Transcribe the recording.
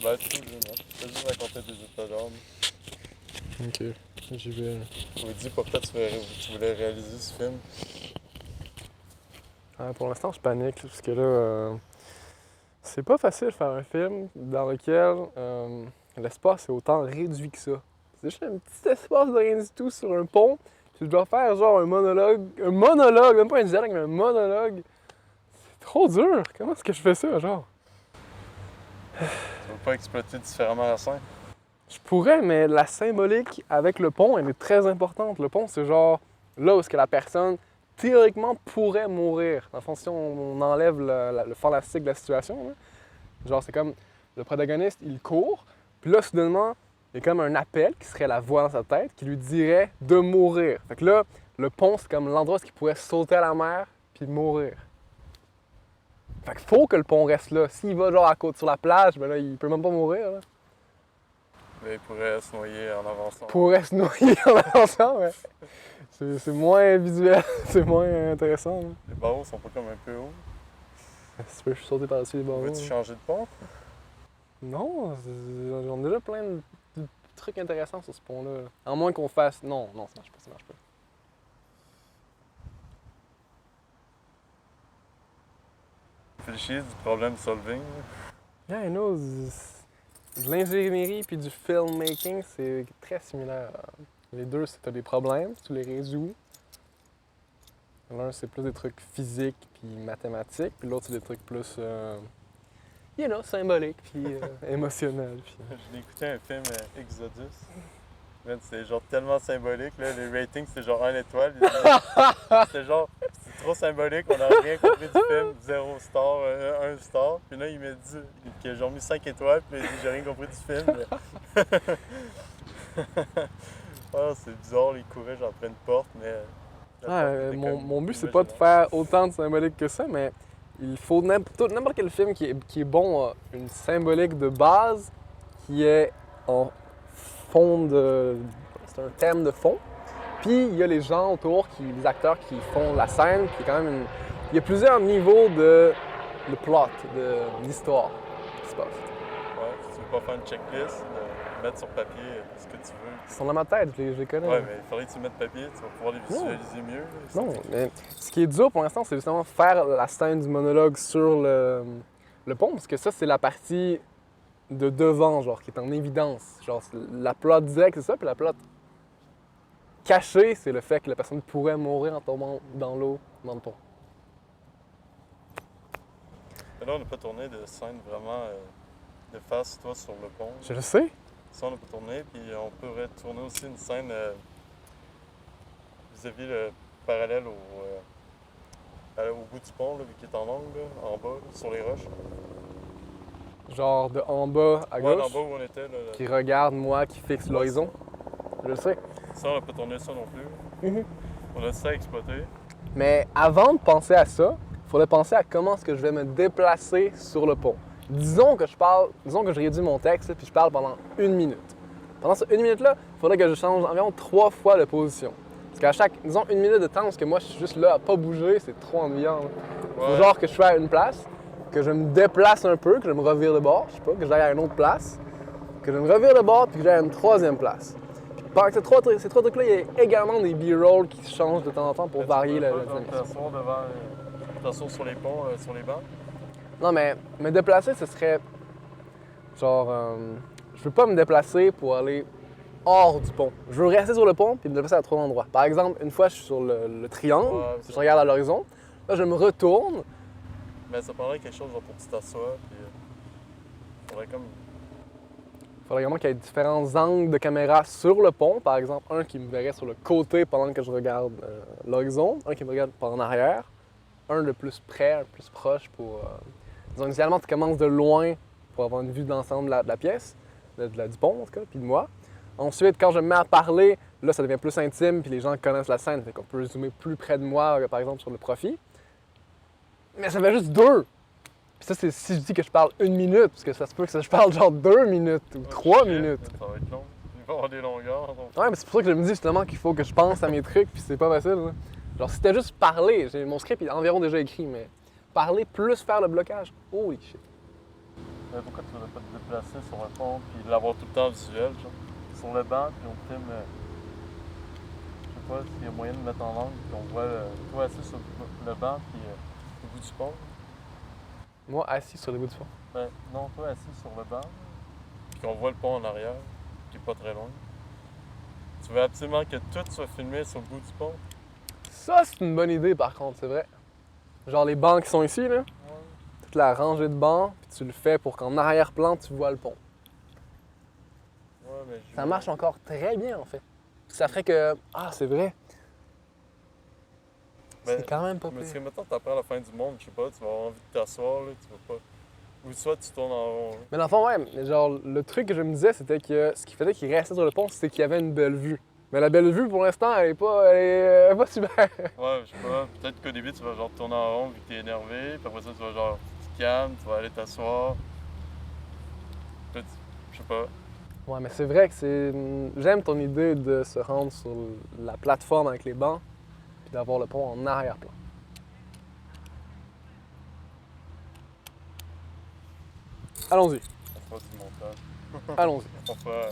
l'air tout bien, hein. Je juste raconter des états d'âme. Ok, j'y vais. Je me dis pourquoi tu voulais réaliser ce film. Pour l'instant, je panique, parce que là, c'est pas facile de faire un film dans lequel l'espace est autant réduit que ça. C'est juste un petit espace de rien du tout sur un pont, puis je dois faire genre un monologue, même pas un dialogue, mais un monologue. C'est trop dur! Comment est-ce que je fais ça, genre? Tu veux pas exploiter différemment la scène? Je pourrais, mais la symbolique avec le pont, elle est très importante. Le pont, c'est genre là où est-ce que la personne, théoriquement, pourrait mourir. Dans le fond, si on enlève le fantastique de la situation, là, genre c'est comme le protagoniste, il court, puis là, soudainement, il y a comme un appel qui serait la voix dans sa tête qui lui dirait de mourir. Fait que là, le pont, c'est comme l'endroit où il pourrait sauter à la mer puis mourir. Fait qu'il faut que le pont reste là. S'il va genre à côté sur la plage, ben là, il peut même pas mourir, là. Mais il pourrait se noyer en avançant. Pourrait se noyer en avançant, mais c'est moins visuel, c'est moins intéressant. Là. Les barreaux sont pas comme un peu hauts. Si tu peux sauter par-dessus les barreaux. Veux-tu changer de pont? Non, on a déjà plein de trucs intéressants sur ce pont-là. À moins qu'on fasse. Non, ça marche pas, ça marche pas. Réfléchis du problème solving. Yeah, I know. De l'ingénierie puis du filmmaking, c'est très similaire. Les deux, c'est t'as des problèmes, tu les résous. L'un, c'est plus des trucs physiques puis mathématiques, puis l'autre, c'est des trucs plus, symboliques puis émotionnels. Puis, Je l'ai écouté un film Exodus. Man, c'était genre tellement symbolique, là. Les ratings, c'était genre 1 étoile. C'était genre, c'est trop symbolique, on n'a rien compris du film, 0 star, 1 star. Puis là, il m'a dit qu'il a genre mis 5 étoiles, puis il a dit j'ai rien compris du film. Ah, c'est bizarre, il courait genre après une porte, mais. mon but, c'est pas de faire autant de symbolique que ça, mais il faut n'importe quel film qui est bon a une symbolique de base qui est en fond de. C'est un thème de fond. Puis il y a les gens autour, les acteurs qui font la scène, qui est quand même Il y a plusieurs niveaux de plot, de l'histoire qui se passe. Ouais, si tu veux pas faire une checklist, mettre sur papier ce que tu veux. Ils sont dans ma tête, je les connais. Ouais, mais il faudrait que tu le mettes papier, tu vas pouvoir les visualiser mieux. Non, mais ce qui est dur pour l'instant, c'est justement faire la scène du monologue sur le pont, parce que ça, c'est la partie de devant, genre, qui est en évidence. Genre, la plot directe, c'est ça, puis la plot cachée, c'est le fait que la personne pourrait mourir en tombant dans l'eau, dans le pont. Mais là, on n'a pas tourné de scène vraiment de face, toi, sur le pont. Je le sais. Ça, on n'a pas tourné, puis on pourrait tourner aussi une scène vis-à-vis le parallèle au bout du pont, là, vu qu'il est en angle, là, en bas, là, sur les roches. Genre de en bas à Ouais, gauche, en bas où on était. Là, qui regarde moi, qui fixe l'horizon. Je le sais. Ça, on n'a pas tourné ça non plus. Mhm. On a ça à exploiter. Mais avant de penser à ça, il faudrait penser à comment est-ce que je vais me déplacer sur le pont. Disons que je réduis mon texte, puis je parle pendant 1 minute. Pendant cette 1 minute-là, il faudrait que je change environ 3 fois de position. Parce qu'à chaque, disons, 1 minute de temps, parce que moi, je suis juste là à pas bouger, c'est trop ennuyant. Il faut genre que je sois à une place, que je me déplace un peu, que je me revire de bord, je sais pas, que j'aille à une autre place, que je me revire de bord, puis que j'aille à une 3e place. Puis pendant ces trois trucs-là, il y a également des B-rolls qui changent de temps en temps pour varier la dynamique. T'asseoir sur les ponts, sur les bancs. Non, mais me déplacer, ce serait genre... je veux pas me déplacer pour aller hors du pont. Je veux rester sur le pont puis me déplacer à 3 endroits. Par exemple, une fois, je suis sur le triangle, je regarde à l'horizon. Là, je me retourne. Mais ça prendrait quelque chose genre pour que tu t'assoies, puis faudrait comme... Il faudrait vraiment qu'il y ait différents angles de caméra sur le pont. Par exemple, un qui me verrait sur le côté pendant que je regarde l'horizon, un qui me regarde par en arrière, un le plus près, un plus proche pour... disons, initialement, tu commences de loin pour avoir une vue d'ensemble de la pièce, du pont en tout cas, puis de moi. Ensuite, quand je me mets à parler, là, ça devient plus intime, puis les gens connaissent la scène, fait qu'on peut zoomer plus près de moi, par exemple, sur le profil. Mais ça fait juste 2! Puis ça, c'est si je dis que je parle 1 minute, parce que ça se peut que je parle genre 2 minutes ou 3 minutes. Ça va être long. Il va y avoir des longueurs. Donc... Ouais, mais c'est pour ça que je me dis justement qu'il faut que je pense à mes trucs, puis c'est pas facile. Là. Genre, si c'était juste parler, mon script est environ déjà écrit, mais parler plus faire le blocage, holy shit. Mais pourquoi tu voudrais pas te déplacer sur un pont puis l'avoir tout le temps visuel, genre? Sur le banc, puis on filme. Je sais pas s'il y a moyen de mettre en angle, puis on voit toi assis sur le banc, puis au bout du pont. Moi, assis sur le bout du pont. Ben, non, toi assis sur le banc, puis qu'on voit le pont en arrière, qui est pas très loin. Tu veux absolument que tout soit filmé sur le bout du pont? Ça, c'est une bonne idée, par contre, c'est vrai. Genre les bancs qui sont ici, là. Ouais. Toute la rangée de bancs, puis tu le fais pour qu'en arrière-plan, tu vois le pont. Ouais, mais Ça marche encore très bien, en fait. Ça ferait que... Ah, c'est vrai. Ben, C'est quand même pas Mais pire. si mettons t'apprends la fin du monde, je sais pas, tu vas avoir envie de t'asseoir, là, tu vas pas. Ou soit tu tournes en rond. Là. Mais dans le fond, ouais, mais genre, le truc que je me disais, c'était que ce qui faisait qu'il restait sur le pont, c'était qu'il y avait une belle vue. Mais la belle vue, pour l'instant, elle est pas super. Ouais, je sais pas, peut-être qu'au début tu vas genre tourner en rond vu que t'es énervé, puis après ça tu vas genre, tu te calmes, tu vas aller t'asseoir. Peut-être, je sais pas. Ouais, mais c'est vrai que c'est... J'aime ton idée de se rendre sur la plateforme avec les bancs, puis d'avoir le pont en arrière-plan. Allons-y, On fera du montage. allons-y. On fera